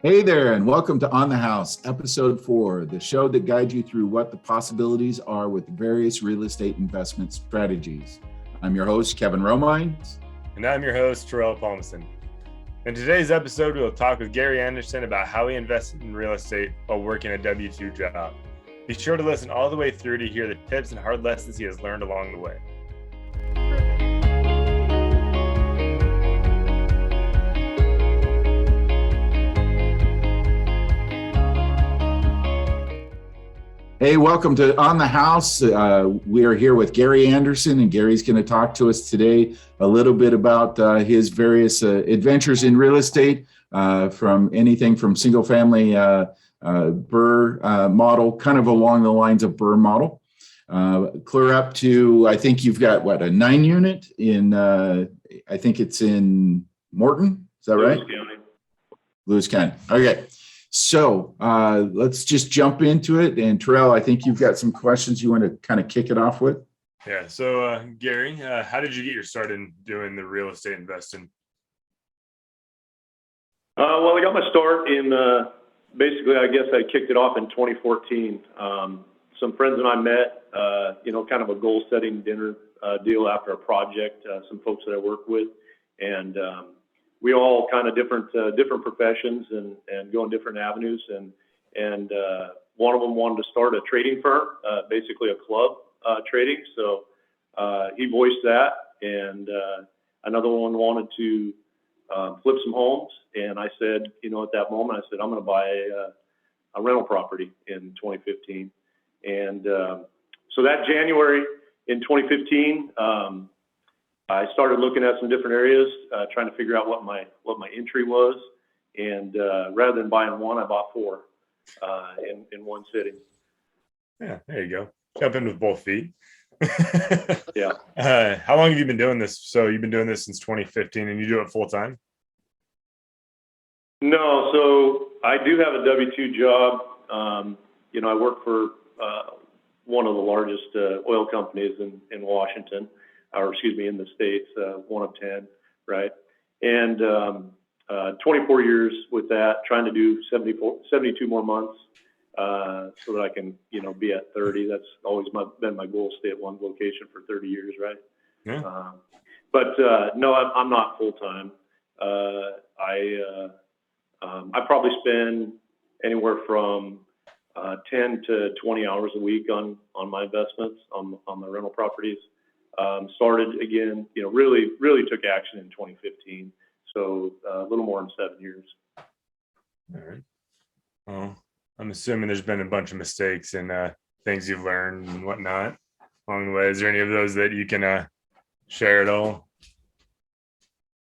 Hey there, and welcome to On the House, episode 4, the show that guides you through what the possibilities are with various real estate investment strategies. I'm your host, Kevin Romine. And I'm your host, Terrell Palmeson. In today's episode, we'll talk with Gary Anderson about how he invested in real estate while working a W-2 job. Be sure to listen all the way through to hear the tips and hard lessons he has learned along the way. Hey, welcome to On the House. We are here with Gary Anderson, and Gary's going to talk to us today a little bit about his various adventures in real estate, from anything from single-family BRRRR model, kind of along the lines of BRRRR model, clear up to, I think you've got, a 9-unit in, I think it's in Morton, is that right? Lewis County. Okay. So let's just jump into it. And Terrell, I think you've got some questions you want to kind of kick it off with. Yeah. So Gary, how did you get your start in doing the real estate investing? Well, I got my start in basically, I guess I kicked it off in 2014. Some friends and I met, kind of a goal setting dinner deal after a project, some folks that I work with. And we all kind of different professions and go in different avenues. And one of them wanted to start a trading firm, basically a club trading. So he voiced that, and another one wanted to flip some homes. And I said, at that moment, I said, I'm going to buy a rental property in 2015. And so that January in 2015, I started looking at some different areas, trying to figure out what my entry was, and rather than buying one, I bought 4 in one sitting. Yeah, there you go. Jump in with both feet. Yeah. How long have you been doing this? So you've been doing this since 2015, and you do it full time? No, so I do have a W-2 job. I work for one of the largest oil companies in Washington. In the States, 1 of 10, right? And 24 years with that, trying to do 72 more months so that I can, be at 30. That's always been my goal, stay at one location for 30 years, right? Yeah. But no, I'm not full-time. I probably spend anywhere from 10 to 20 hours a week on my investments, on the rental properties. Started again, really took action in 2015. So a little more than 7 years. All right. Well, I'm assuming there's been a bunch of mistakes and things you've learned and whatnot along the way. Is there any of those that you can share at all?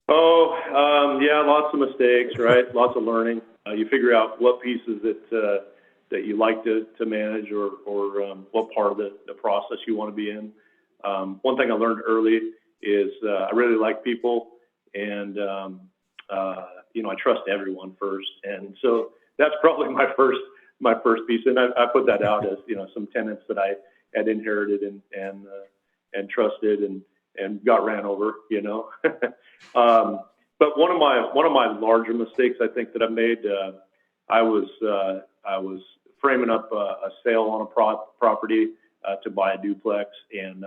Oh, yeah, lots of mistakes, right? Lots of learning. You figure out what pieces that you like to manage or what part of the process you want to be in. One thing I learned early is I really like people, and I trust everyone first, and so that's probably my first piece. And I put that out as some tenants that I had inherited and trusted and got ran over. But one of my larger mistakes I think that I made, I was framing up a sale on a property to buy a duplex. And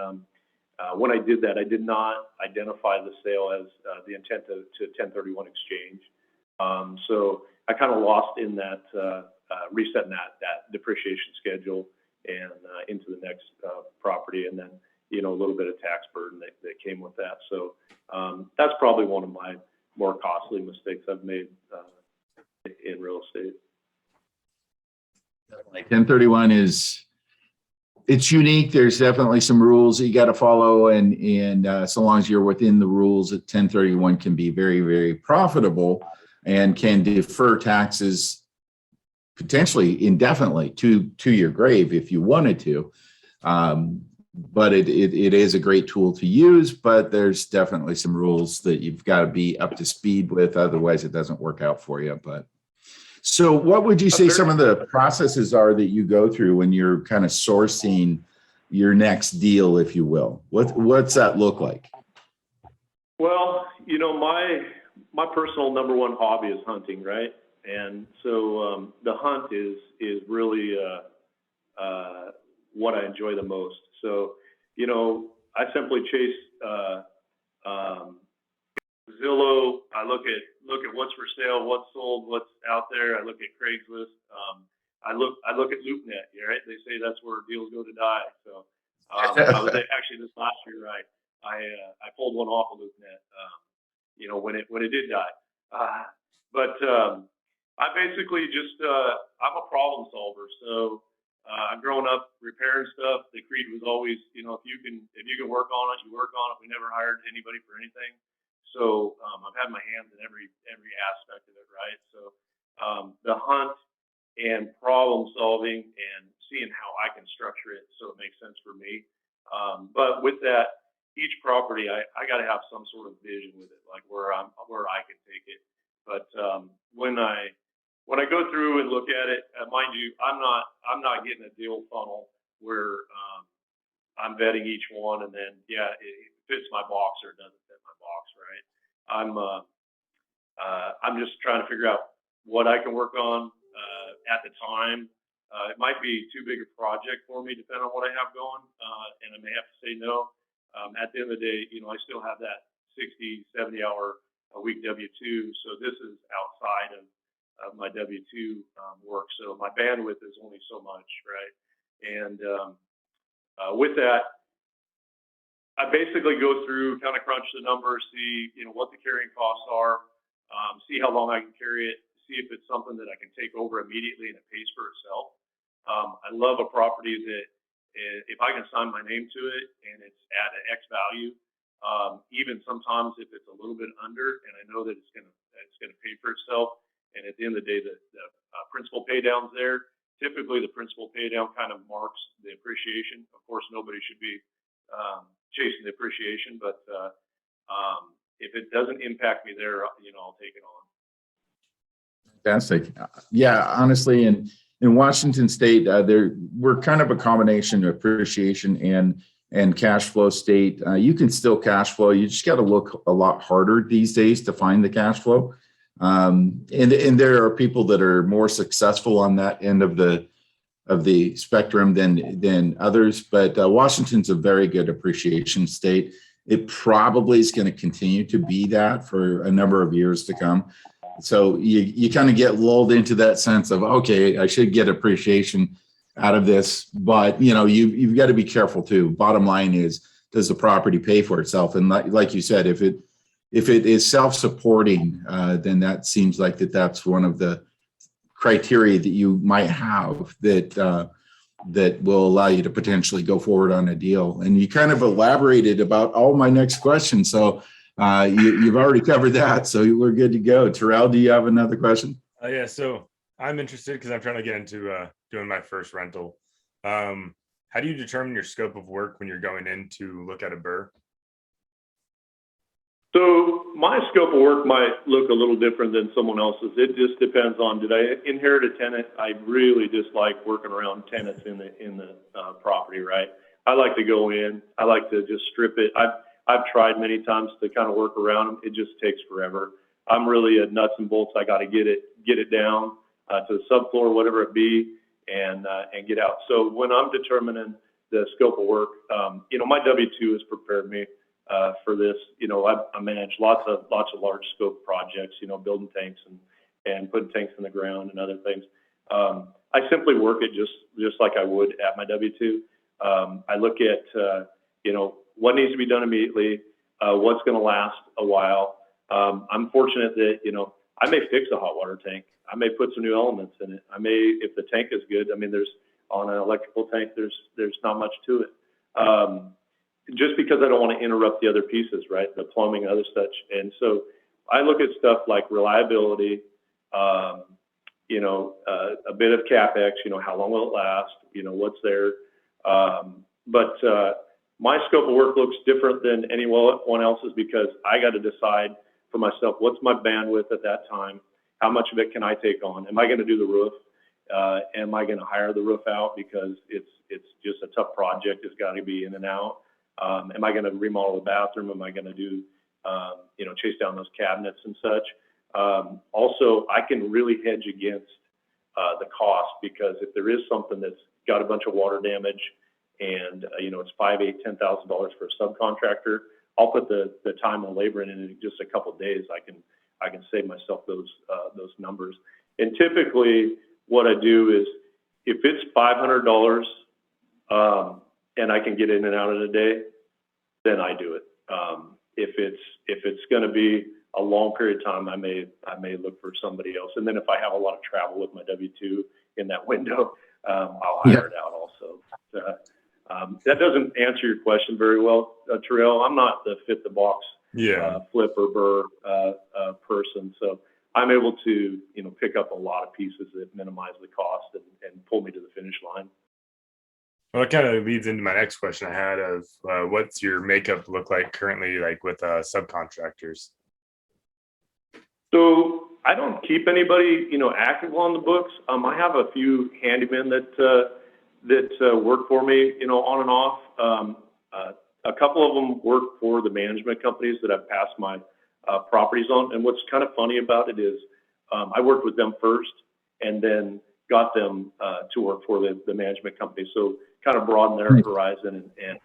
when I did that, I did not identify the sale as the intent to 1031 exchange. So I kind of lost in that, resetting that depreciation schedule and into the next property. And then, a little bit of tax burden that came with that. So that's probably one of my more costly mistakes I've made in real estate. Like 1031 it's unique. There's definitely some rules that you got to follow, and so long as you're within the rules, 1031 can be very, very profitable and can defer taxes potentially indefinitely to your grave if you wanted to. But it is a great tool to use, but there's definitely some rules that you've got to be up to speed with, otherwise it doesn't work out for you. But so what would you say some of the processes are that you go through when you're kind of sourcing your next deal, if you will? What's that look like? Well, my personal number one hobby is hunting, right? And so the hunt is really what I enjoy the most. So, you know, I simply chase Zillow. I look at what's for sale, what's sold, what's out there. I look at Craigslist. I look at LoopNet. Right? They say that's where deals go to die. So I was actually this last year. I pulled one off of LoopNet. You know, when it did die. But I basically just I'm a problem solver. So I've grown up repairing stuff. The creed was always, you know, if you can work on it, you work on it. We never hired anybody for anything. So I've had my hands in every aspect of it, right? So the hunt and problem solving and seeing how I can structure it so it makes sense for me. But with that, each property, I got to have some sort of vision with it, like where I can take it. But when I go through and look at it, mind you, I'm not getting a deal funnel where I'm vetting each one and then it fits my box or it doesn't fit my box, right? I'm just trying to figure out what I can work on at the time. It might be too big a project for me, depending on what I have going, and I may have to say no. At the end of the day, you know, I still have that 60, 70 hour a week W-2. So this is outside of my W-2 work. So my bandwidth is only so much, right? And with that, I basically go through, kind of crunch the numbers, see, you know, what the carrying costs are, see how long I can carry it, see if it's something that I can take over immediately and it pays for itself. I love a property that if I can sign my name to it and it's at an X value, even sometimes if it's a little bit under, and I know that it's gonna pay for itself. And at the end of the day, the principal pay down's there. Typically, the principal pay down kind of marks the appreciation. Of course, nobody should be chasing the appreciation, but if it doesn't impact me there, you know, I'll take it on. Fantastic. Yeah, honestly, in Washington State, we're kind of a combination of appreciation and cash flow state. You can still cash flow. You just got to look a lot harder these days to find the cash flow. And there are people that are more successful on that end of the spectrum than others. But Washington's a very good appreciation state. It probably is going to continue to be that for a number of years to come. So you kind of get lulled into that sense of, okay, I should get appreciation out of this, but you know, you've got to be careful too. Bottom line is, does the property pay for itself? And like you said, if it is self-supporting, then that seems like that's one of the criteria that you might have that will allow you to potentially go forward on a deal. And you kind of elaborated about all my next questions. So you've already covered that. So we're good to go. Terrell, do you have another question? Yeah. So I'm interested because I'm trying to get into doing my first rental. How do you determine your scope of work when you're going in to look at a BRRRR? So my scope of work might look a little different than someone else's. It just depends on, did I inherit a tenant? I really dislike working around tenants in the property, right? I like to go in. I like to just strip it. I've tried many times to kind of work around them. It just takes forever. I'm really a nuts and bolts. I got to get it down to the subfloor, whatever it be, and get out. So when I'm determining the scope of work, you know, my W-2 has prepared me for this. You know, I manage lots of large scope projects, you know, building tanks and putting tanks in the ground and other things. I simply work it just like I would at my W-2. I look at, you know, what needs to be done immediately, what's going to last a while. I'm fortunate that, you know, I may fix a hot water tank. I may put some new elements in it. I may, if the tank is good, I mean, on an electrical tank, there's not much to it. Just because I don't want to interrupt the other pieces, right? The plumbing and other such. And so I look at stuff like reliability, you know, a bit of CapEx, you know, how long will it last? You know, what's there? But my scope of work looks different than anyone else's because I got to decide for myself, what's my bandwidth at that time? How much of it can I take on? Am I going to do the roof? Am I going to hire the roof out because it's just a tough project? It's got to be in and out. Am I going to remodel the bathroom? Am I going to do, you know, chase down those cabinets and such? Also, I can really hedge against the cost, because if there is something that's got a bunch of water damage and it's $5, $8, $10,000 for a subcontractor, I'll put the time and labor in just a couple of days. I can save myself those numbers. And typically, what I do is, if it's $500 and I can get in and out in a day, then I do it. If it's going to be a long period of time, I may look for somebody else. And then if I have a lot of travel with my W-2 in that window, I'll hire it out also. That doesn't answer your question very well, Terrell. I'm not the fit the box flip or burr person, so I'm able to pick up a lot of pieces that minimize the cost and pull me to the finish line. Well, it kind of leads into my next question I had of what's your makeup look like currently, like with subcontractors? So I don't keep anybody, active on the books. I have a few handymen that work for me, on and off. A couple of them work for the management companies that I've passed my properties on. And what's kind of funny about it is I worked with them first and then got them to work for the management company. So kind of broaden their horizon and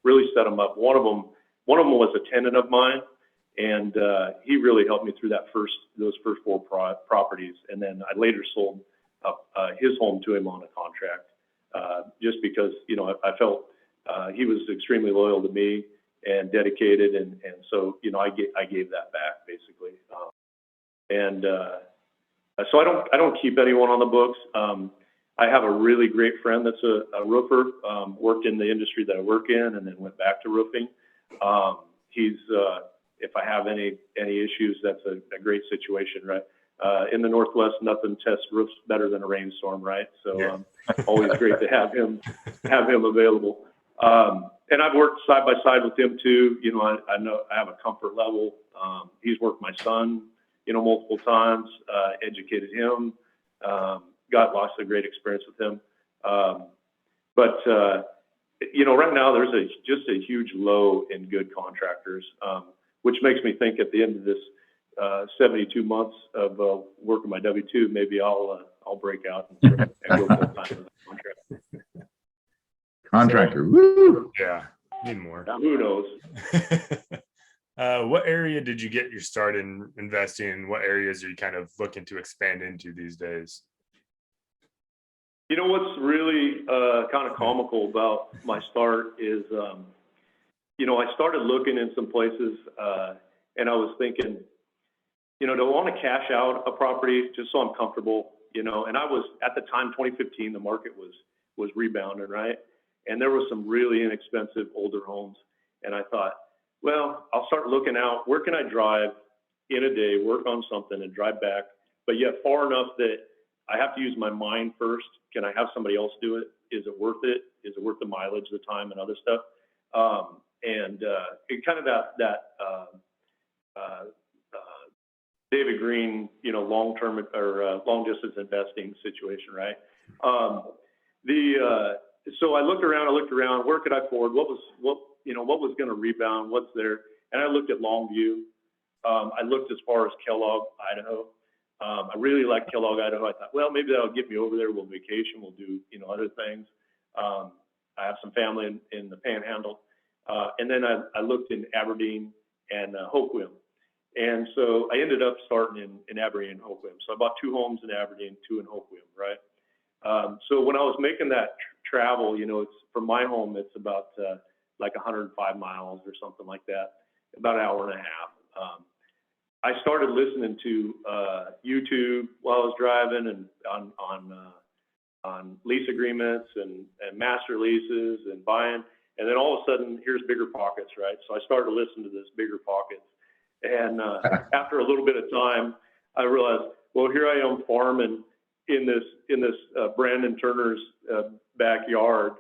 really set them up. One of them was a tenant of mine, and he really helped me through those first 4 properties. And then I later sold his home to him on a contract, just because I felt he was extremely loyal to me and dedicated, and so I gave that back basically. So I don't keep anyone on the books. I have a really great friend that's a roofer, worked in the industry that I work in, and then went back to roofing. He's if I have any issues, that's a great situation, right? In the Northwest, nothing tests roofs better than a rainstorm, right? So always great to have him available. And I've worked side by side with him too. I know I have a comfort level. He's worked my son, multiple times, educated him, got lots of great experience with him. But right now there's just a huge low in good contractors, which makes me think at the end of this 72 months of working my W-2, maybe I'll break out and go full time with a contract. Contractor, woo! Yeah, need more. Who knows? What area did you get your start in investing in? What areas are you kind of looking to expand into these days? What's really kind of comical about my start is, I started looking in some places, and I was thinking, do I want to cash out a property just so I'm comfortable? And I was, at the time, 2015, the market was rebounding, right? And there were some really inexpensive older homes. And I thought, well, I'll start looking out. Where can I drive in a day, work on something, and drive back, but yet far enough that I have to use my mind first? Can I have somebody else do it? Is it worth it? Is it worth the mileage, the time, and other stuff? It kind of that David Green, long-term or long-distance investing situation, right? So I looked around. Where could I afford? What was going to rebound? What's there? And I looked at Longview. I looked as far as Kellogg, Idaho. I really like Kellogg, Idaho. I thought, well, maybe that'll get me over there. We'll vacation. We'll do, other things. I have some family in the Panhandle. And then I looked in Aberdeen and Hoquiam. And so I ended up starting in Aberdeen and Hoquiam. So I bought 2 homes in Aberdeen, 2 in Hoquiam, right? So when I was making that travel, it's from my home, it's about like 105 miles or something like that, about an hour and a half. I started listening to YouTube while I was driving and on lease agreements and master leases and buying. And then all of a sudden, here's Bigger Pockets, right? So I started listening to this Bigger Pockets. And after a little bit of time, I realized, well, here I am farming in this Brandon Turner's backyard,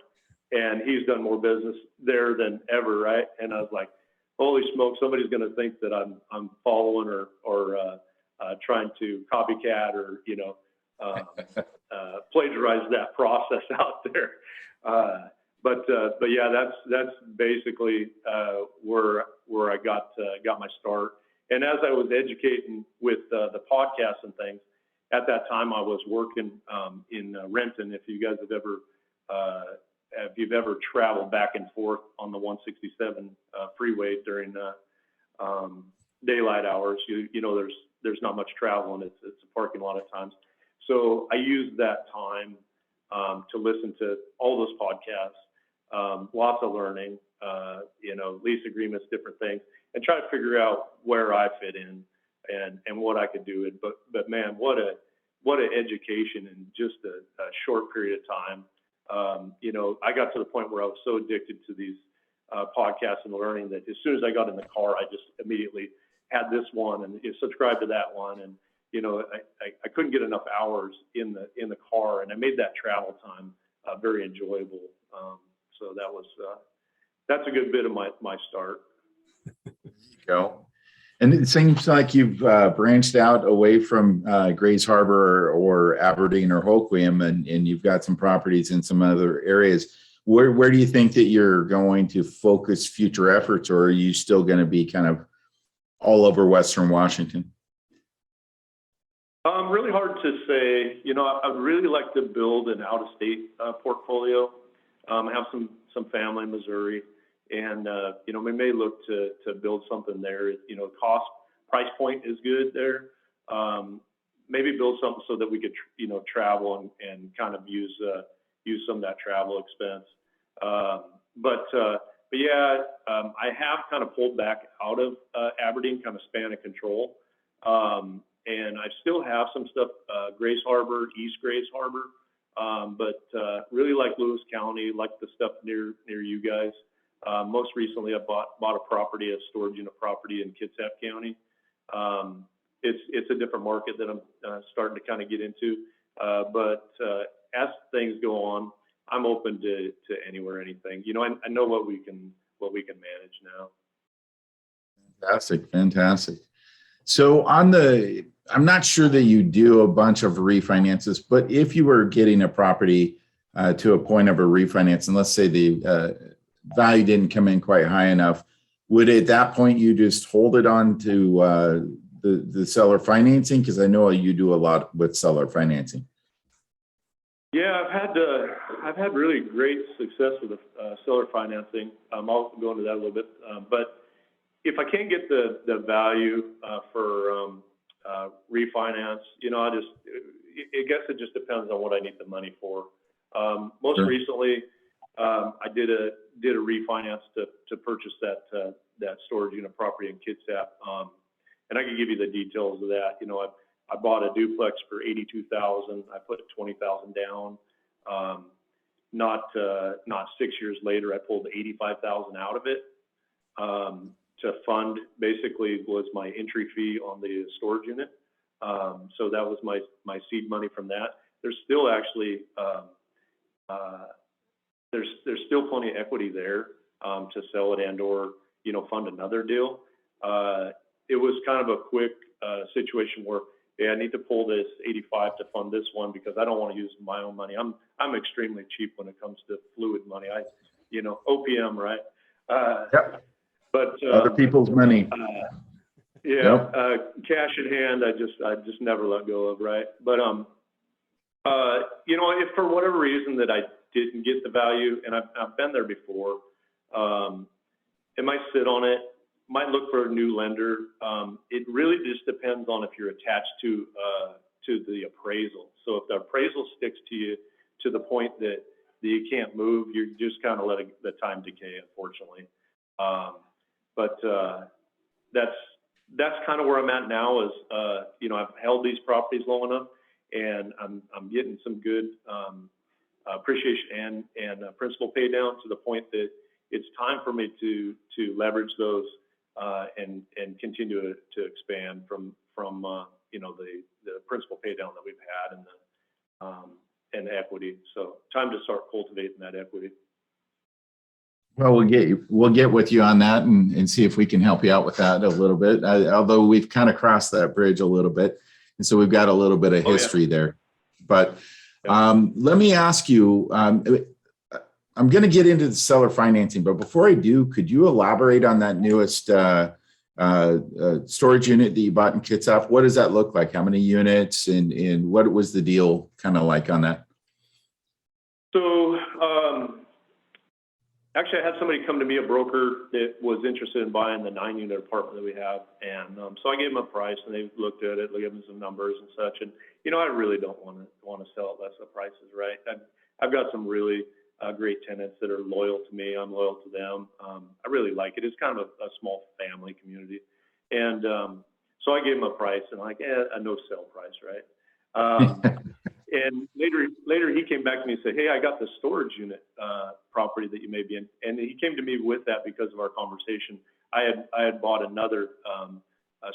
and he's done more business there than ever, right? And I was like, holy smoke, somebody's going to think that I'm following or trying to copycat or plagiarize that process out there. But yeah, that's basically where I got my start. And as I was educating with the podcasts and things, at that time I was working in Renton. If you guys have ever traveled back and forth on the 167 freeway during daylight hours, you know there's not much travel and it's a parking lot at times. So I used that time to listen to all those podcasts, lots of learning, lease agreements, different things, and try to figure out where I fit in and what I could do. But man, what an education in just a short period of time. I got to the point where I was so addicted to these podcasts and learning that as soon as I got in the car, I just immediately had this one and subscribed to that one. And, I couldn't get enough hours in the car, and I made that travel time very enjoyable. So that's a good bit of my start. Go. And it seems like you've branched out away from Grays Harbor or Aberdeen or Hoquiam, and you've got some properties in some other areas. Where do you think that you're going to focus future efforts, or are you still going to be kind of all over Western Washington? Really hard to say. I'd really like to build an out-of-state portfolio. I have some family in Missouri, and we may look to build something there. Price point is good there. Maybe build something so that we could travel and kind of use some of that travel expense. But yeah, I have kind of pulled back out of Aberdeen, kind of span of control. And I still have some stuff, Grays Harbor, East Grays Harbor, but really like Lewis County, like the stuff near you guys. Most recently, I bought a property, a storage unit property in Kitsap County. It's a different market that I'm starting to kind of get into. But as things go on, I'm open to anywhere, anything. I know what we can manage now. Fantastic. So I'm not sure that you do a bunch of refinances, but if you were getting a property to a point of a refinance, and let's say the value didn't come in quite high enough, would at that point you just hold it on to the seller financing? Because I know you do a lot with seller financing. Yeah, I've had really great success with the seller financing. I'll go into that a little bit, but if I can't get the value for refinance, I guess it just depends on what I need the money for. Most Sure. Recently, I did a refinance to purchase that storage unit property in Kitsap, and I can give you the details of that. I bought a duplex for $82,000. I put $20,000 down. Not 6 years later, I pulled $85,000 out of it. To fund basically was my entry fee on the storage unit. So that was my seed money from that. There's still actually, there's still plenty of equity there to sell it and or, fund another deal. It was kind of a quick situation where, I need to pull this 85 to fund this one because I don't want to use my own money. I'm extremely cheap when it comes to fluid money. OPM, right? Yep. But Other people's money. Yep. Cash in hand, I just never let go of, right? But if for whatever reason that I didn't get the value, and I've been there before, it might sit on it, might look for a new lender. It really just depends on if you're attached to the appraisal. So if the appraisal sticks to you to the point that you can't move, you're just kind of letting the time decay, unfortunately. But that's kind of where I'm at now is, I've held these properties long enough and I'm getting some good appreciation and principal pay down to the point that it's time for me to leverage those and continue to expand from the principal pay down that we've had and the equity. So time to start cultivating that equity. Well, we'll get with you on that and see if we can help you out with that a little bit. Although we've kind of crossed that bridge a little bit, and so we've got a little bit of history there. But let me ask you. I'm going to get into the seller financing, but before I do, could you elaborate on that newest storage unit that you bought in Kitsap. What does that look like? How many units, and what was the deal kind of like on that? So, actually, I had somebody come to me, a broker that was interested in buying the 9-unit apartment that we have. And so I gave them a price, and they looked at it, gave them some numbers and such. And, I really don't want to sell it less of prices, right? I've got some really great tenants that are loyal to me. I'm loyal to them. I really like it. It's kind of a small family community. And so I gave them a price, and a no sell price, right? And later he came back to me and said, "Hey, I got the storage unit property that you may be in." And he came to me with that because of our conversation. I had bought another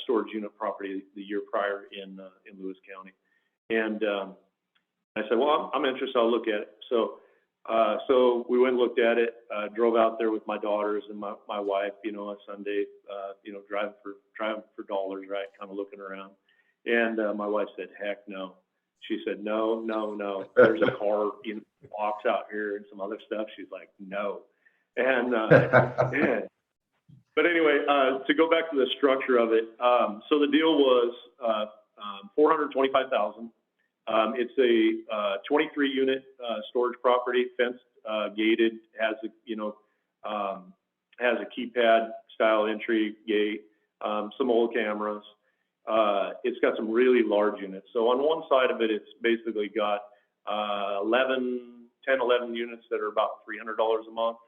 storage unit property the year prior in Lewis County, and I said, "Well, I'm interested. I'll look at it." So we went and looked at it. Drove out there with my daughters and my wife. On Sunday, driving for dollars, right? Kind of looking around, and my wife said, "Heck no." She said, no. There's a car in the box out here and some other stuff. She's like, no. And, yeah. But anyway, to go back to the structure of it. So the deal was, $425,000. It's a 23 unit, storage property, fenced, gated, has a keypad style entry gate, some old cameras. It's got some really large units. So on one side of it, it's basically got 11 units that are about $300 a month.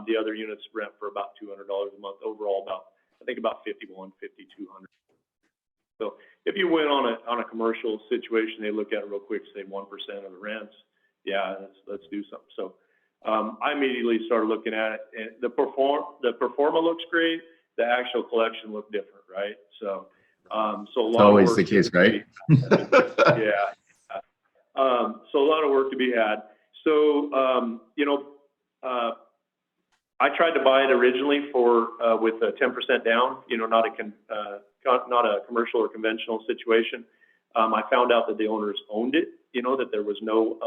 The other units rent for about $200 a month. Overall, I think about $5,200. So if you went on a commercial situation, they look at it real quick, say 1% of the rents. Yeah, let's do something. So I immediately started looking at it. And the performa looks great. The actual collection looked different, right? So a lot it's always of the case, right? Yeah. So a lot of work to be had. So, I tried to buy it originally with a 10% down, not a commercial or conventional situation. I found out that the owners owned it, that there was no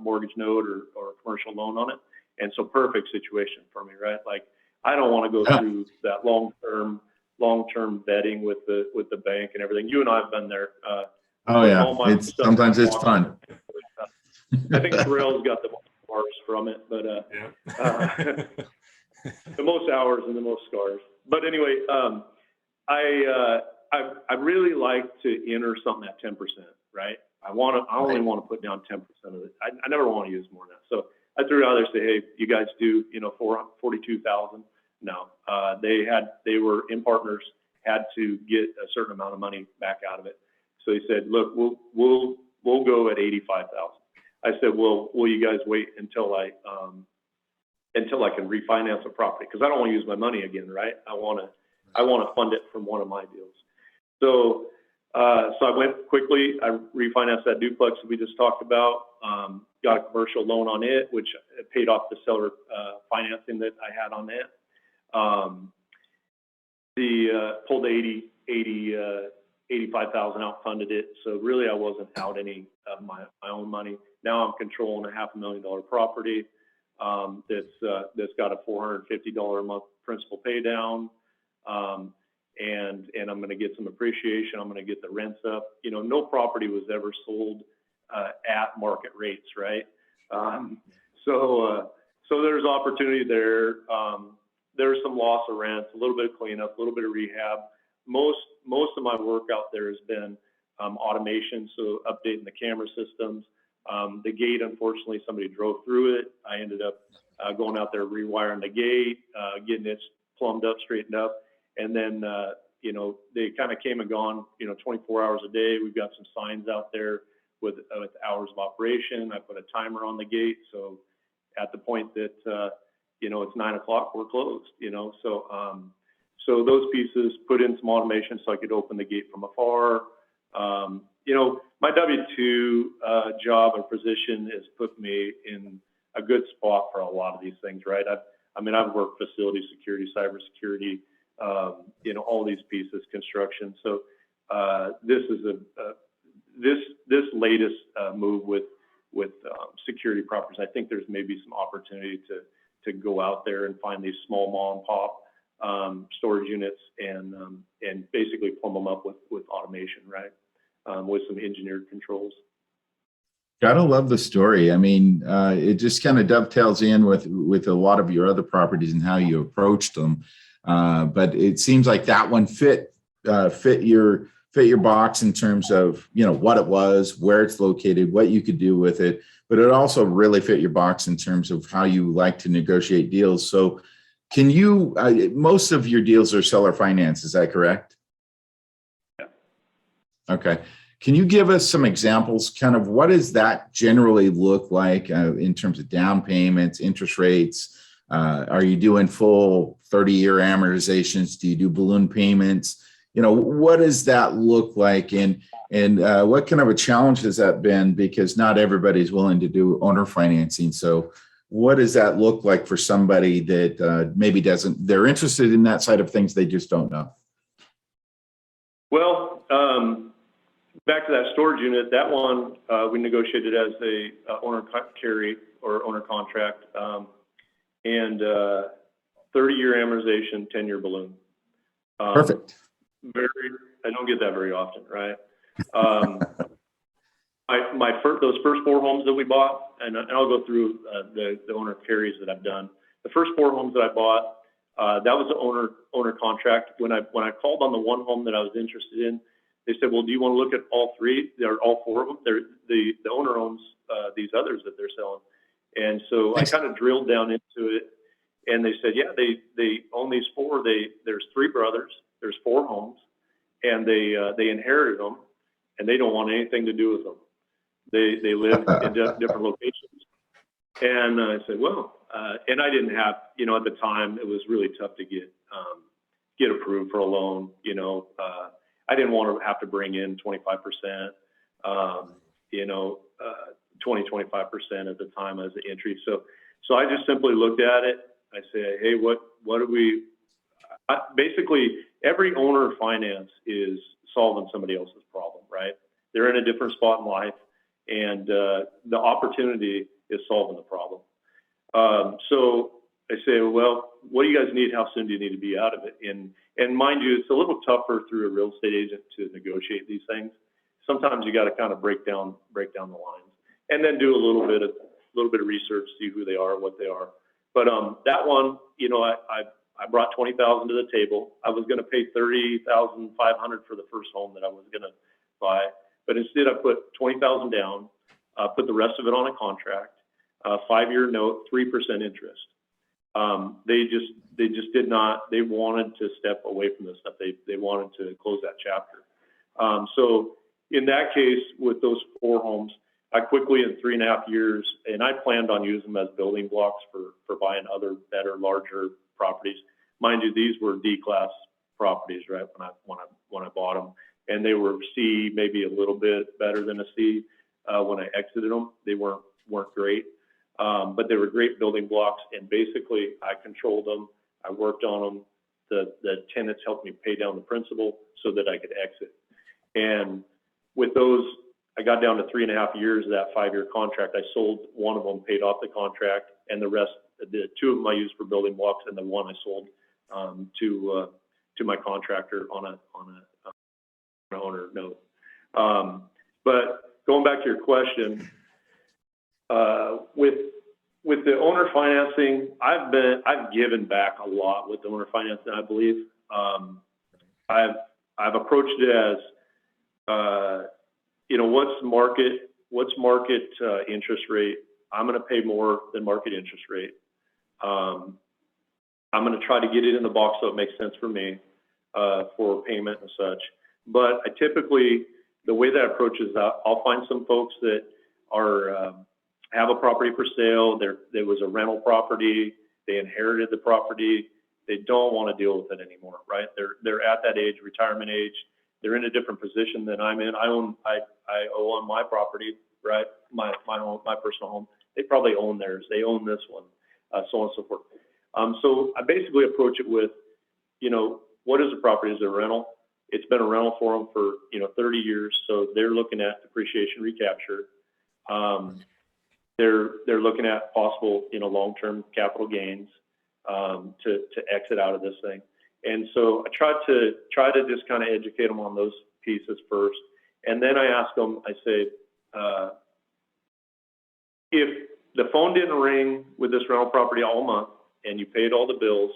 mortgage note or commercial loan on it. And so perfect situation for me, right? Like, I don't want to go through that long-term vetting with the bank and everything. You and I have been there. Oh yeah, sometimes it's fun. I think Terrell's got the most scars from it, but the most hours and the most scars. But anyway, I really like to enter something at 10%, right? I only want to put down 10% of it. I never want to use more than that. So I threw it out there and say, hey, you guys do, $42,000. No, they were in partners, had to get a certain amount of money back out of it. So he said, look, we'll go at 85,000. I said, well, will you guys wait until I can refinance a property? Cause I don't want to use my money again. Right. I want to fund it from one of my deals. So I went quickly, I refinanced that duplex that we just talked about, got a commercial loan on it, which paid off the seller financing that I had on that. Pulled 85,000 out, funded it. So really I wasn't out any of my own money. Now I'm controlling a $500,000 property that's got a $450 a month principal pay down. And I'm going to get some appreciation. I'm going to get the rents up. No property was ever sold at market rates, right? So there's opportunity there. There's some loss of rent, a little bit of cleanup, a little bit of rehab. Most of my work out there has been automation, so updating the camera systems. The gate, unfortunately, somebody drove through it. I ended up going out there, rewiring the gate, getting it plumbed up, straightened up. And then, they kind of came and gone, 24 hours a day. We've got some signs out there with hours of operation. I put a timer on the gate. So at the point that, it's 9 o'clock, we're closed, so those pieces, put in some automation so I could open the gate from afar. My W-2 job or position has put me in a good spot for a lot of these things, right? I've worked facility security, cybersecurity, all these pieces, construction. So this is this latest move with security properties. I think there's maybe some opportunity to go out there and find these small mom and pop storage units and basically plumb them up with automation, right? With some engineered controls. Gotta love the story. I mean, it just kind of dovetails in with a lot of your other properties and how you approached them. But it seems like that one fit your box in terms of, you know, what it was, where it's located, what you could do with it. But it also really fit your box in terms of how you like to negotiate deals. So can you, most of your deals are seller finance, is that correct? Yeah. Okay. Can you give us some examples? Kind of what does that generally look like in terms of down payments, interest rates? Are you doing full 30-year amortizations? Do you do balloon payments? You know, what does that look like? And what kind of a challenge has that been? Because not everybody's willing to do owner financing. So what does that look like for somebody that maybe they're interested in that side of things, they just don't know? Well, back to that storage unit, that one we negotiated as a owner carry or owner contract, and 30-year amortization, 10-year balloon. Perfect. I don't get that very often, right? Those first 4 homes that we bought, and I'll go through the owner carries that I've done. The first 4 homes that I bought, that was an owner contract. When I called on the one home that I was interested in, they said, well, do you want to look at all 3 or all 4 of them? The owner owns these others that they're selling. And so I kind of drilled down into it, and they said, yeah, they own these 4. There's 3 brothers, there's 4 homes, and they inherited them, and they don't want anything to do with them. They live in different locations. And I said, well, and I didn't have, you know, at the time, it was really tough to get approved for a loan, you know. I didn't want to have to bring in 25%, 25% at the time as an entry. So I just simply looked at it. I said, hey, what do we, basically every owner finance is solving somebody else's problem, right? They're in a different spot in life, and the opportunity is solving the problem. So I say, well, what do you guys need? How soon do you need to be out of it? And mind you, it's a little tougher through a real estate agent to negotiate these things. Sometimes you got to kind of break down the lines, and then do a little bit of research, see who they are, what they are. But that one, you know, I brought $20,000 to the table. I was going to pay $30,500 for the first home that I was going to buy, but instead I put $20,000 down, put the rest of it on a contract, 5-year note, 3% interest. They just did not. They wanted to step away from this stuff. They wanted to close that chapter. So in that case, with those 4 homes, I quickly, in 3.5 years, and I planned on using them as building blocks for buying other better, larger properties. Mind you, these were D-class properties, right? When I bought them, and they were C, maybe a little bit better than a C. When I exited them, they weren't great, but they were great building blocks. And basically, I controlled them. I worked on them. The tenants helped me pay down the principal so that I could exit. And with those, I got down to 3.5 years of that 5-year contract. I sold one of them, paid off the contract, and the rest, the 2 of them I used for building blocks, and the one I sold to my contractor on an owner note. But going back to your question, with the owner financing, I've given back a lot with the owner financing. I believe I've approached it as you know, what's market interest rate? I'm going to pay more than market interest rate. I'm going to try to get it in the box so it makes sense for me for payment and such. But I typically, the way that I approach is I'll find some folks that are have a property for sale. There was a rental property. They inherited the property. They don't want to deal with it anymore, right? They're at that age, retirement age. They're in a different position than I'm in. I own my property, right? My personal home. They probably own theirs. They own this one, so on and so forth. So I basically approach it with, you know, what is the property? Is it a rental? It's been a rental for them for, you know, 30 years. So they're looking at depreciation recapture. They're looking at possible, you know, long-term capital gains. to exit out of this thing. And so I try to just kind of educate them on those pieces first. And then I ask them, I say, if the phone didn't ring with this rental property all month and you paid all the bills,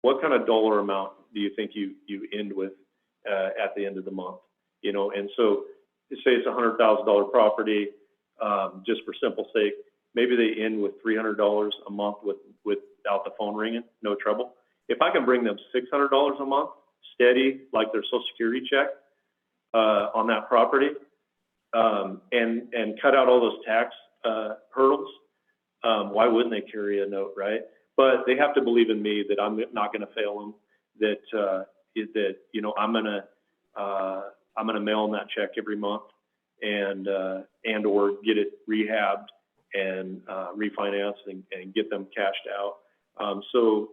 what kind of dollar amount do you think you end with at the end of the month? You know, and so say it's a $100,000 property, just for simple sake, maybe they end with $300 a month without the phone ringing, no trouble. If I can bring them $600 a month, steady, like their Social Security check on that property, and cut out all those tax hurdles, why wouldn't they carry a note, right? But they have to believe in me that I'm not going to fail them. That you know I'm gonna mail them that check every month, and or get it rehabbed and refinanced and get them cashed out. So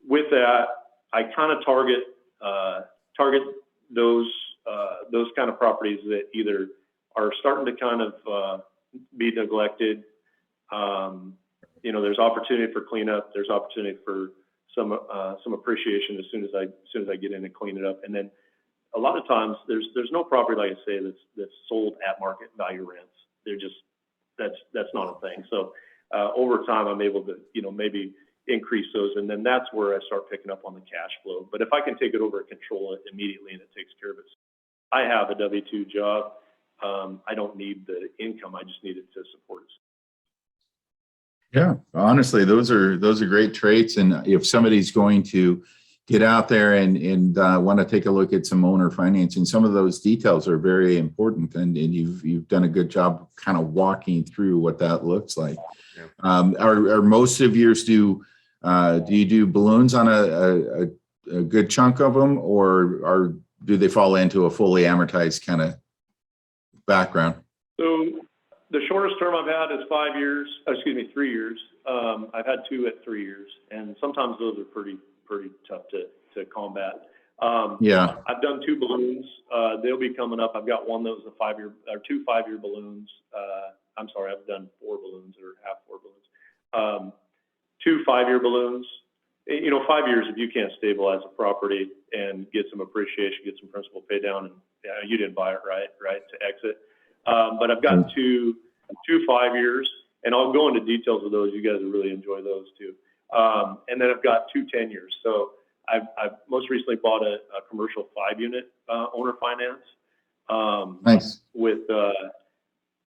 with that, I kind of target those kind of properties that either are starting to kind of be neglected. You know, there's opportunity for cleanup. There's opportunity for some appreciation as soon as I get in and clean it up. And then a lot of times there's no property, like I say, that's sold at market value rents. They're just that's not a thing. So over time, I'm able to, you know, maybe increase those, and then that's where I start picking up on the cash flow. But if I can take it over and control it immediately, and it takes care of it, I have a W-2 job. I don't need the income. I just need it to support it. Yeah, honestly, those are great traits. And if somebody's going to get out there and want to take a look at some owner financing, some of those details are very important. And you've done a good job kind of walking through what that looks like. Yeah. Are most of yours do you do balloons on a good chunk of them, or do they fall into a fully amortized kind of background? So the shortest term I've had is 3 years. I've had two at 3 years, and sometimes those are pretty tough to combat. Yeah. I've done 2 balloons. They'll be coming up. I've got one that was a 5-year, or 2 5-year balloons. I'm sorry, I've done 4 balloons, or half 4 balloons. 2 5-year balloons. You know, 5 years, if you can't stabilize a property and get some appreciation, get some principal pay down, and you didn't buy it right to exit. But I've got two 5 years, and I'll go into details of those. You guys will really enjoy those too. And then I've got 2 10 years. So I've most recently bought a commercial 5-unit owner finance. Nice. With a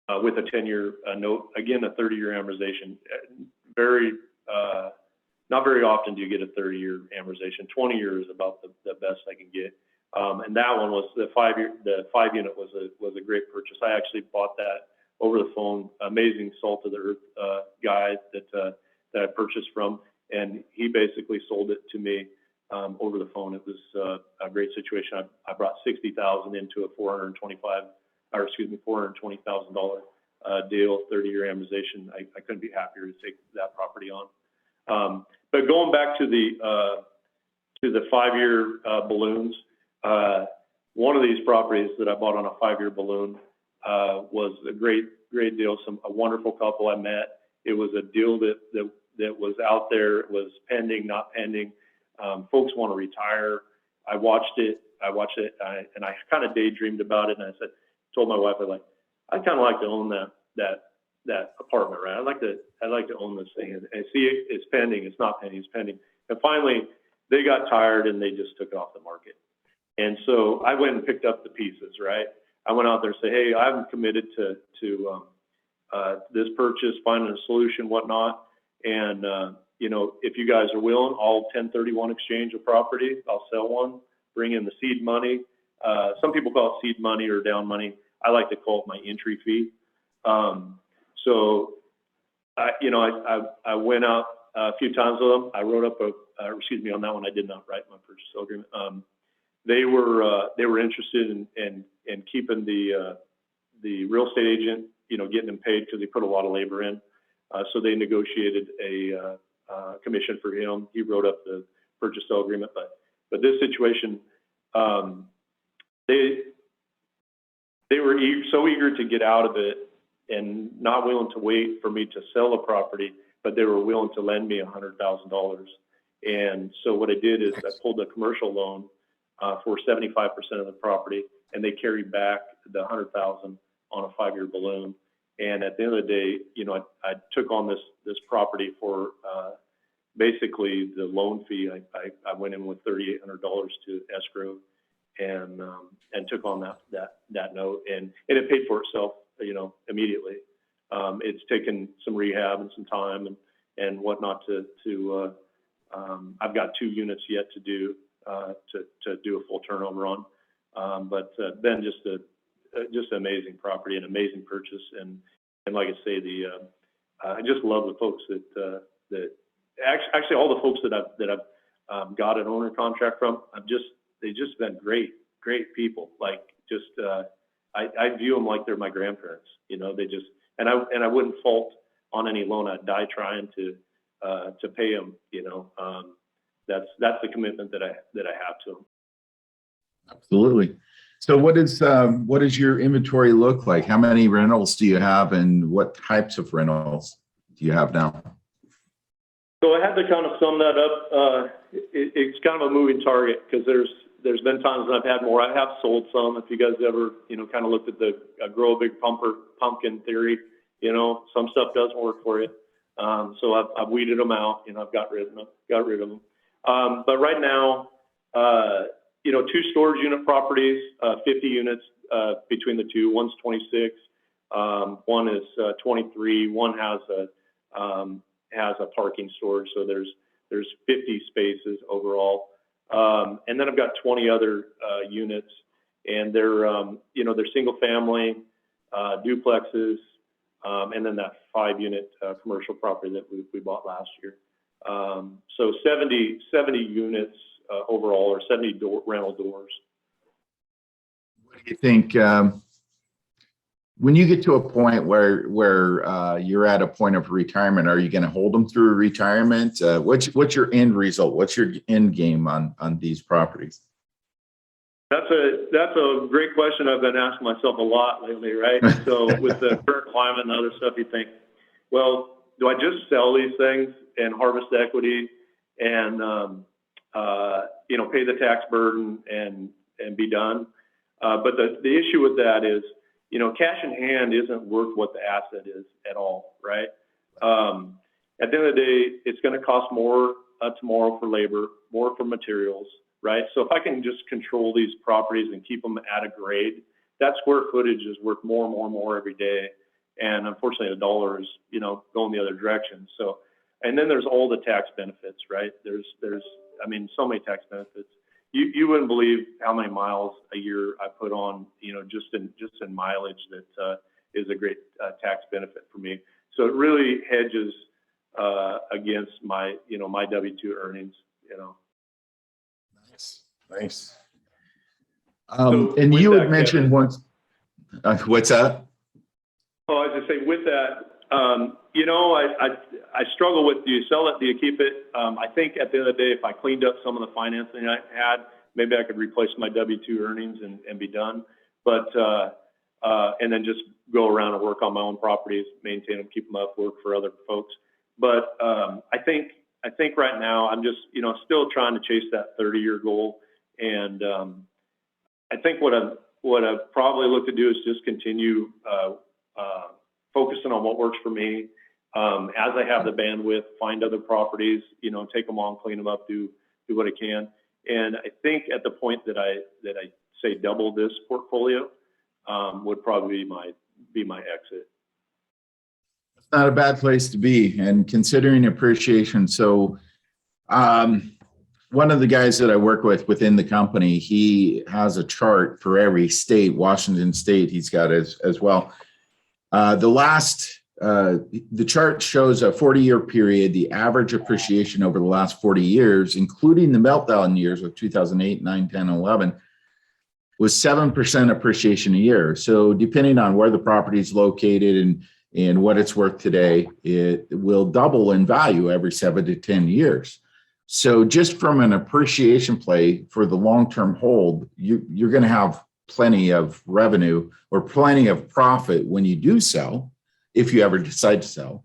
10-year note, again, a 30-year amortization. Not very often do you get a 30-year amortization. 20 years is about the best I can get. And that one was the 5-unit was a great purchase. I actually bought that over the phone. Amazing salt of the earth guy that I purchased from, and he basically sold it to me over the phone. It was a great situation. I brought $60,000 into a $420,000 deal, 30-year amortization. I couldn't be happier to take that property on. But going back to the 5-year balloons, one of these properties that I bought on a 5-year balloon was a great deal. A wonderful couple I met. It was a deal that was out there. It was pending, not pending. Folks want to retire. I watched it, and I kind of daydreamed about it. And I told my wife, I'd kind of like to own that apartment, right? I'd like to own this thing. And see, it's pending. It's not pending. It's pending. And finally, they got tired and they just took it off the market. And so I went and picked up the pieces, right? I went out there and said, hey, I'm committed to this purchase, finding a solution, whatnot. And, you know, if you guys are willing, I'll 1031 exchange a property. I'll sell one, bring in the seed money. Some people call it seed money or down money. I like to call it my entry fee. So, I went out a few times with them. I wrote up on that one, I did not write my purchase sale agreement. They were interested in keeping the real estate agent, you know, getting them paid because he put a lot of labor in. So they negotiated a commission for him. He wrote up the purchase sale agreement. But this situation, they were so eager to get out of it and not willing to wait for me to sell a property but they were willing to lend me $100,000. And so what I did is I pulled a commercial loan for 75% of the property, and they carried back the $100,000 on a 5-year balloon. And at the end of the day, I took on this property for basically the loan fee. I went in with $3,800 to escrow, and took on that note, and it paid for itself, immediately. It's taken some rehab and some time and whatnot to I've got 2 units yet to do a full turnover on, but then just an amazing property, an amazing purchase, and like I say, I just love the folks that actually all the folks that I've got an owner contract from. They've just been great people. Like I view them like they're my grandparents. They just and I wouldn't fault on any loan. I'd die trying to pay them. That's the commitment that I have to them. Absolutely. So what does your inventory look like? How many rentals do you have, and what types of rentals do you have now? So I had to kind of sum that up. It's kind of a moving target, because there's been times when I've had more. I have sold some. If you guys ever kind of looked at the grow a big pumpkin theory, some stuff doesn't work for you. So I've weeded them out. I've got rid of them. But right now, 2 storage unit properties, 50 units between the 2. One's 26, one is 23. One has a parking storage, so there's 50 spaces overall. And then I've got 20 other units, and they're single family duplexes, and then that 5-unit commercial property that we bought last year. So 70 units overall, or 70 rental doors. What do you think, when you get to a point where you're at a point of retirement, are you going to hold them through retirement? What's your end result? What's your end game on these properties? That's a great question. I've been asking myself a lot lately, right? So with the current climate and other stuff, you think, well, do I just sell these things and harvest equity and pay the tax burden and be done? But the issue with that is, cash in hand isn't worth what the asset is at all, right? At the end of the day, it's going to cost more tomorrow for labor, more for materials, right? So if I can just control these properties and keep them at a grade, that square footage is worth more and more and more every day. And unfortunately, the dollar is, going the other direction. So, and then there's all the tax benefits, right? There's so many tax benefits. You wouldn't believe how many miles a year I put on, just in mileage that is a great tax benefit for me. So it really hedges against my W-2 earnings. Nice. So and you had that, mentioned Kevin, once. What's that? Oh, I was just say with that, I struggle with, do you sell it? Do you keep it? I think at the end of the day, if I cleaned up some of the financing I had, maybe I could replace my W-2 earnings and be done. But, and then just go around and work on my own properties, maintain them, keep them up, work for other folks. But I think right now I'm just, still trying to chase that 30-year goal. And I think what I've probably looked to do is just continue focusing on what works for me. As I have the bandwidth, find other properties, take them on, clean them up, do what I can. And I think at the point that I say double this portfolio would probably be my exit. It's not a bad place to be, and considering appreciation. So one of the guys that I work with within the company, he has a chart for every state. Washington State, he's got as well. The chart shows a 40-year period. The average appreciation over the last 40 years, including the meltdown years of 2008, 9, 10, 11, was 7% appreciation a year. So depending on where the property is located and what it's worth today, it will double in value every 7 to 10 years. So just from an appreciation play for the long-term hold, you're going to have plenty of revenue or plenty of profit when you do sell, if you ever decide to sell.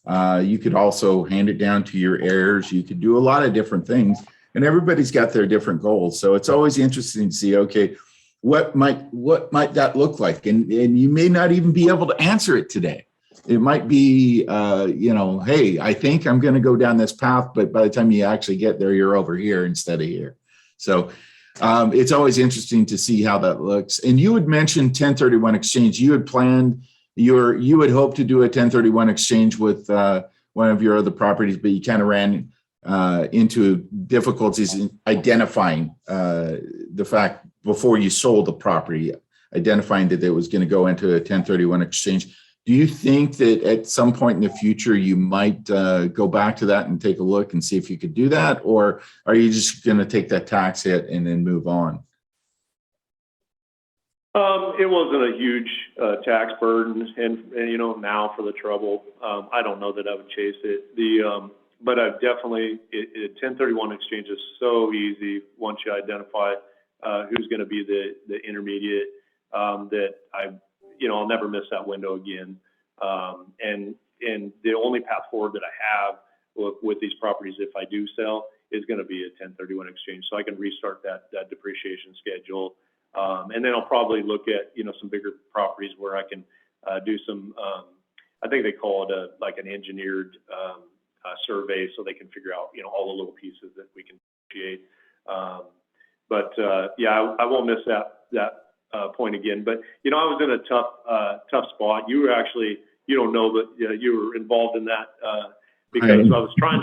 You could also hand it down to your heirs. You could do a lot of different things, and everybody's got their different goals. So it's always interesting to see, okay, what might that look like? And you may not even be able to answer it today. It might be, hey, I think I'm going to go down this path, but by the time you actually get there, you're over here instead of here. So it's always interesting to see how that looks. And you had mentioned 1031 exchange. You had planned you had hoped to do a 1031 exchange with one of your other properties, but you kind of ran into difficulties in identifying the fact before you sold the property, identifying that it was going to go into a 1031 exchange. Do you think that at some point in the future you might go back to that and take a look and see if you could do that, or are you just going to take that tax hit and then move on? It wasn't a huge tax burden, and now for the trouble, I don't know that I would chase it. But I've definitely 1031 exchange is so easy once you identify who's going to be the intermediate, that I'll never miss that window again. And the only path forward that I have with these properties, if I do sell, is going to be a 1031 exchange, so I can restart that depreciation schedule. And then I'll probably look at, some bigger properties where I can do some, I think they call it like an engineered survey, so they can figure out, all the little pieces that we can appreciate. But I won't miss that point again. But, I was in a tough spot. You were actually, you don't know, but you were involved in that because I was trying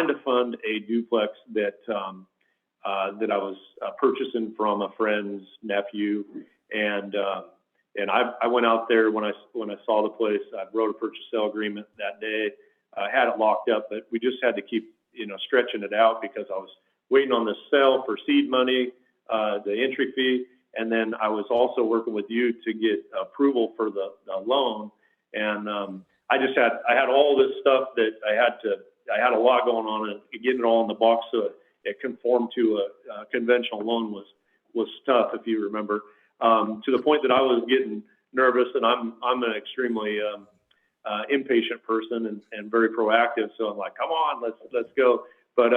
to fund a duplex that I was purchasing from a friend's nephew, and I went out there when I saw the place. I wrote a purchase sale agreement that day. I had it locked up, but we just had to keep stretching it out because I was waiting on the sale for seed money, the entry fee, and then I was also working with you to get approval for the loan. And I had all this stuff that I had a lot going on, and getting it all in the box so it conformed to a conventional loan was tough, if you remember, to the point that I was getting nervous. And I'm an extremely impatient person and very proactive. So I'm like, come on, let's go. But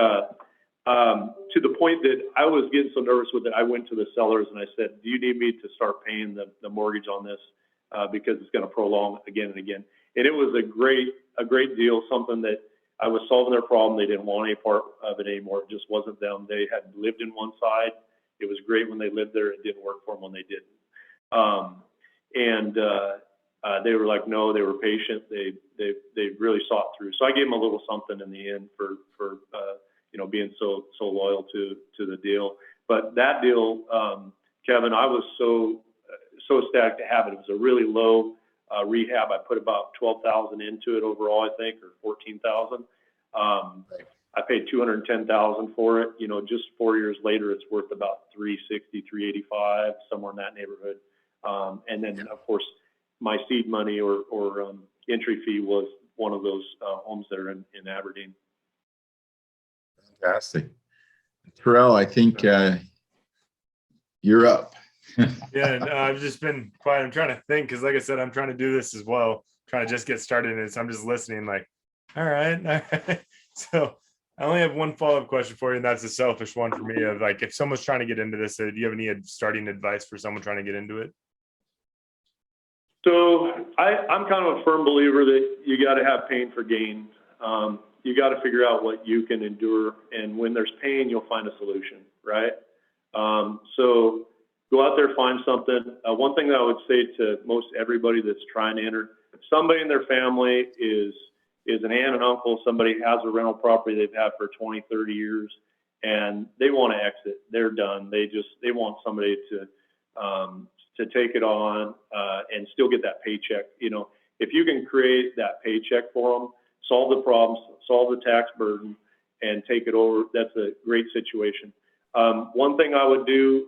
to the point that I was getting so nervous with it, I went to the sellers and I said, do you need me to start paying the mortgage on this because it's going to prolong again and again? And it was a great deal, something that I was solving their problem. They didn't want any part of it anymore. It just wasn't them. They had lived in one side. It was great when they lived there. It didn't work for them when they didn't. They were like, no, they were patient. They really saw it through. So I gave them a little something in the end for being so loyal to the deal. But that deal, Kevin, I was so ecstatic to have it. It was a really low rehab. I put about $12,000 into it overall, I think, or $14,000. I paid $210,000 for it. Just 4 years later, it's worth about $360,000, $385,000, somewhere in that neighborhood. And then, of course, my seed money or entry fee was one of those homes that are in Aberdeen. Fantastic. Terrell, I think you're up. Yeah, no, I've just been quiet. I'm trying to think because, like I said, I'm trying to do this as well, trying to just get started in it. So I'm just listening like, all right. So I only have one follow-up question for you, and that's a selfish one for me of like, if someone's trying to get into this, do you have any starting advice for someone trying to get into it? So I'm kind of a firm believer that you got to have pain for gain. You got to figure out what you can endure, and when there's pain, you'll find a solution, right? So go out there, find something. One thing that I would say to most everybody that's trying to enter, if somebody in their family is an aunt and uncle, somebody has a rental property they've had for 20, 30 years, and they want to exit, they're done. They want somebody to take it on and still get that paycheck. If you can create that paycheck for them, solve the problems, solve the tax burden, and take it over, that's a great situation. One thing I would do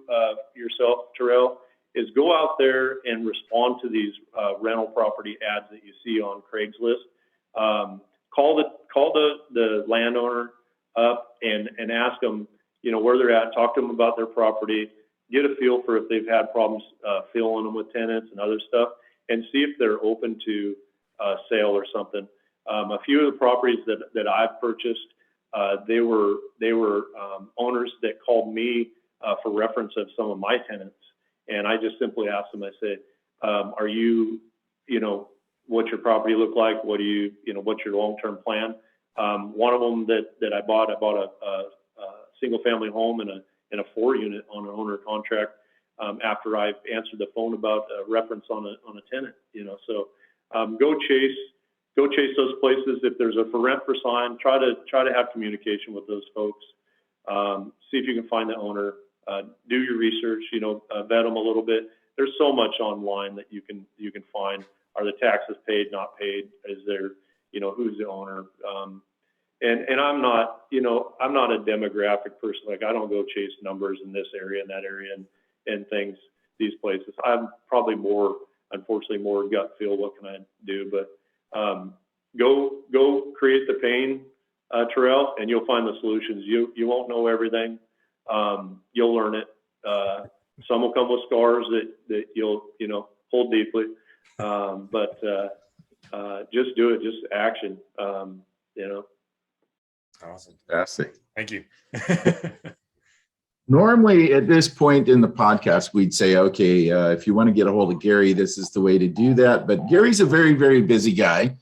yourself, Terrell, is go out there and respond to these rental property ads that you see on Craigslist. Call the landowner up and ask them, where they're at. Talk to them about their property. Get a feel for if they've had problems filling them with tenants and other stuff, and see if they're open to sale or something. A few of the properties that I've purchased, they were owners that called me for reference of some of my tenants, and I just simply asked them. I said, "Are you, what's your property look like? What do you, what's your long-term plan?" One of them that I bought a single-family home and a 4-unit on an owner contract. After I answered the phone about a reference on a tenant, so go chase those places. If there's a for rent for sign, try to have communication with those folks. See if you can find the owner. Do your research. Vet them a little bit. There's so much online that you can find. Are the taxes paid? Not paid? Is there, who's the owner? And I'm not a demographic person. Like, I don't go chase numbers in this area and that area and things, these places. I'm probably unfortunately more gut feel. What can I do? But go create the pain, Terrell, and you'll find the solutions. You won't know everything. You'll learn it. Some will come with scars that you'll hold deeply. But just do it. Just action. Awesome. Fantastic. Thank you. Normally at this point in the podcast, we'd say, okay, if you want to get a hold of Gary, this is the way to do that. But Gary's a very, very busy guy.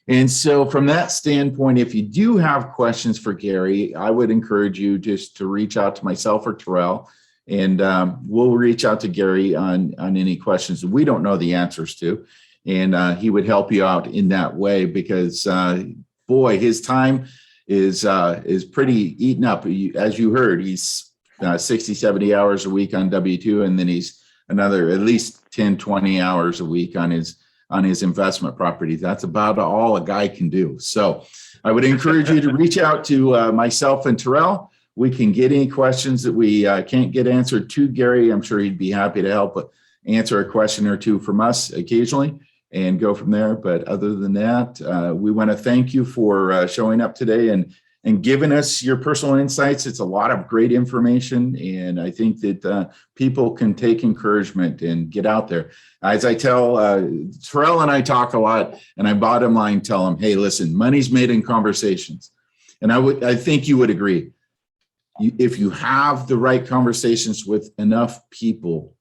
And so from that standpoint, if you do have questions for Gary, I would encourage you just to reach out to myself or Terrell, and we'll reach out to Gary on any questions that we don't know the answers to. And he would help you out in that way because, boy, his time is pretty eaten up. As you heard, he's 60, 70 hours a week on W-2, and then he's another at least 10, 20 hours a week on his investment properties. That's about all a guy can do. So I would encourage you to reach out to myself and Terrell. We can get any questions that we can't get answered to Gary. I'm sure he'd be happy to help answer a question or two from us occasionally and go from there. But other than that, we want to thank you for showing up today and giving us your personal insights. It's a lot of great information, and I think that people can take encouragement and get out there. As I tell Terrell and I talk a lot, and I bottom line tell him, hey, listen, money's made in conversations. And I think you would agree. If you have the right conversations with enough people,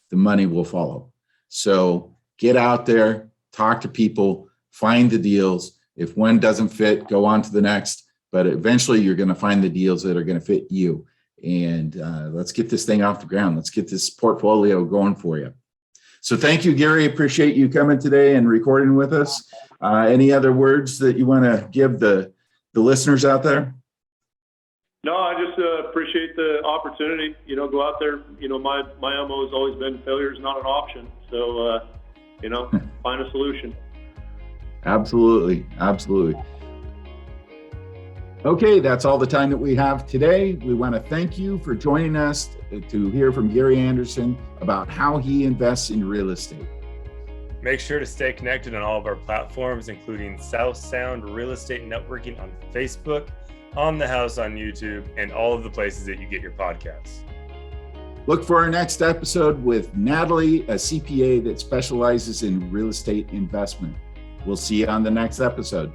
the money will follow. So get out there, talk to people, find the deals. If one doesn't fit, go on to the next. But eventually you're going to find the deals that are going to fit you. And let's get this thing off the ground. Let's get this portfolio going for you. So thank you, Gary. Appreciate you coming today and recording with us. Any other words that you want to give the listeners out there? No, I just appreciate the opportunity. Go out there. My MO has always been failure is not an option. So, find a solution. Absolutely. Okay, that's all the time that we have today. We want to thank you for joining us to hear from Gary Anderson about how he invests in real estate. Make sure to stay connected on all of our platforms, including South Sound Real Estate Networking on Facebook, On the House on YouTube, and all of the places that you get your podcasts. Look for our next episode with Natalie, a CPA that specializes in real estate investment. We'll see you on the next episode.